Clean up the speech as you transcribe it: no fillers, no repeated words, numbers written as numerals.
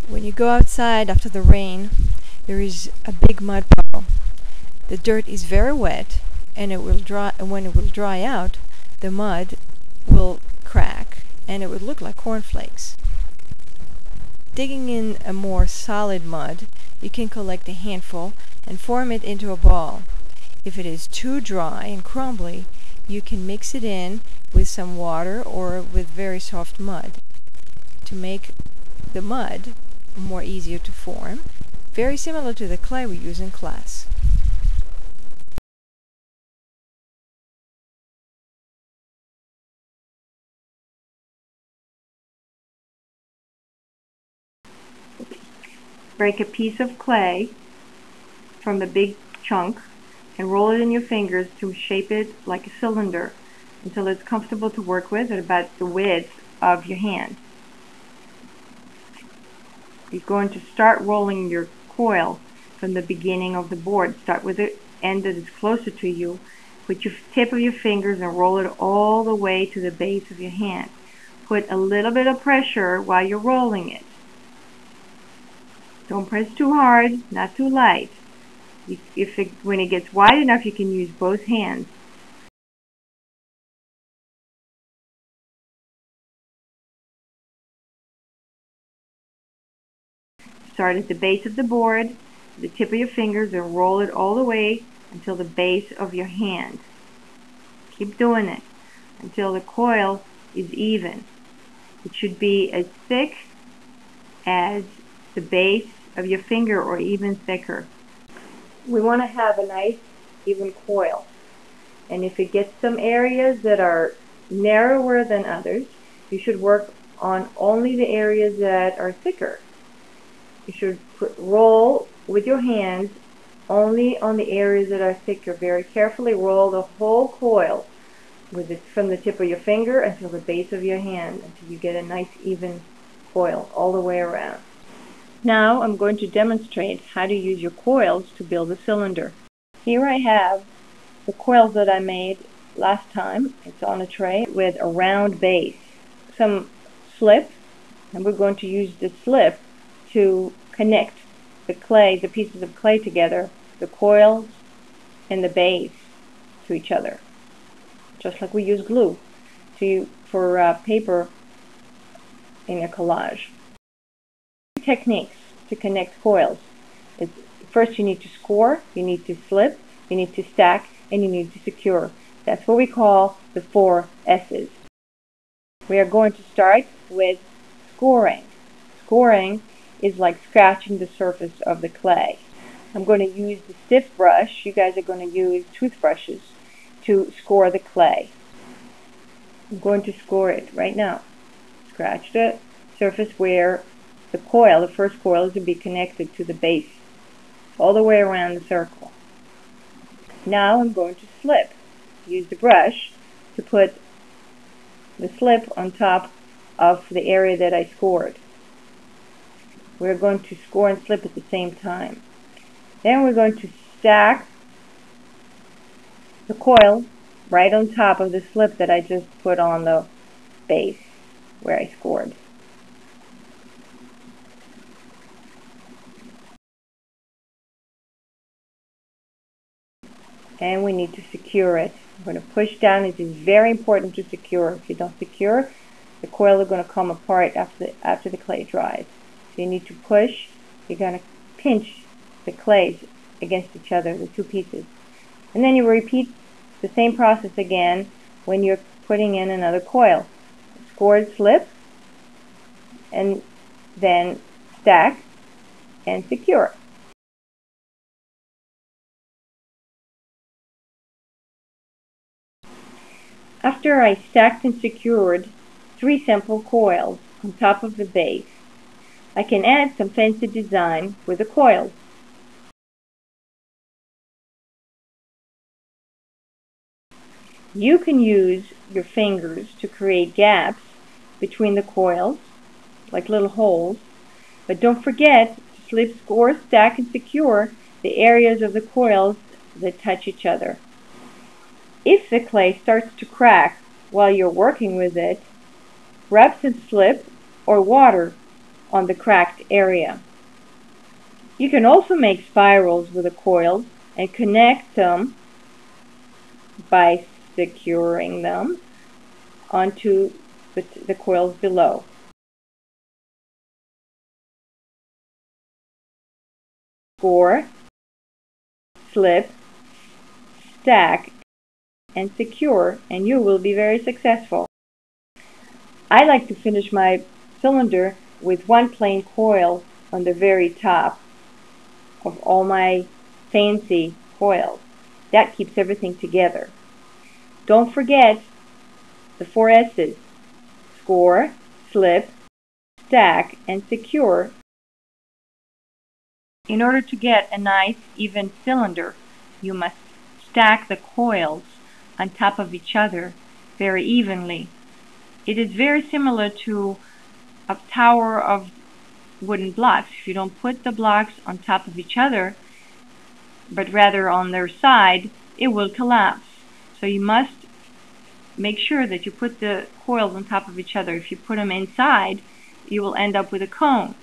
When you go outside after the rain, there is a big mud puddle. The dirt is very wet, and it will dry. And when it will dry out, the mud will crack, and it would look like cornflakes. Digging in a more solid mud, you can collect a handful and form it into a ball. If it is too dry and crumbly, you can mix it in with some water or with very soft mud to make the mud more easier to form, very similar to the clay we use in class. Break a piece of clay from the big chunk and roll it in your fingers to shape it like a cylinder until it's comfortable to work with at about the width of your hand. You're going to start rolling your coil from the beginning of the board. Start with the end that is closer to you. Put your tip of your fingers and roll it all the way to the base of your hand. Put a little bit of pressure while you're rolling it. Don't press too hard, not too light. When it gets wide enough, you can use both hands. Start at the base of the board, the tip of your fingers, and roll it all the way until the base of your hand. Keep doing it until the coil is even. It should be as thick as the base of your finger or even thicker. We want to have a nice even coil, and if it gets some areas that are narrower than others, you should work on only the areas that are thicker. You should roll with your hands only on the areas that are thicker. Very carefully roll the whole coil from the tip of your finger until the base of your hand, until you get a nice even coil all the way around. Now I'm going to demonstrate how to use your coils to build a cylinder. Here I have the coils that I made last time. It's on a tray with a round base, some slip, and we're going to use the slip to connect the pieces of clay together, the coils and the base to each other, just like we use glue for paper in a collage. Techniques to connect coils. First you need to score, you need to slip, you need to stack, and you need to secure. That's what we call the 4 S's. We are going to start with scoring. Scoring is like scratching the surface of the clay. I'm going to use the stiff brush. You guys are going to use toothbrushes to score the clay. I'm going to score it right now. Scratch the surface where the first coil, is to be connected to the base all the way around the circle. Now I'm going to slip. Use the brush to put the slip on top of the area that I scored. We're going to score and slip at the same time. Then we're going to stack the coil right on top of the slip that I just put on the base where I scored. And we need to secure it. I'm going to push down. It is very important to secure. If you don't secure, the coil is going to come apart after the clay dries. So you need to push. You're going to pinch the clays against each other, the two pieces. And then you repeat the same process again when you're putting in another coil. Scored, slip, and then stack and secure. After I stacked and secured 3 simple coils on top of the base, I can add some fancy design with the coils. You can use your fingers to create gaps between the coils, like little holes, but don't forget to slip, score, stack, and secure the areas of the coils that touch each other. If the clay starts to crack while you're working with it, rub some slip or water on the cracked area. You can also make spirals with the coils and connect them by securing them onto the coils below. Score, slip, stack, and secure, and you will be very successful. I like to finish my cylinder with one plain coil on the very top of all my fancy coils. That keeps everything together. Don't forget the 4 S's: score, slip, stack, and secure. In order to get a nice even cylinder, you must stack the coils on top of each other very evenly. It is very similar to a tower of wooden blocks. If you don't put the blocks on top of each other, but rather on their side, it will collapse. So you must make sure that you put the coils on top of each other. If you put them inside, you will end up with a cone.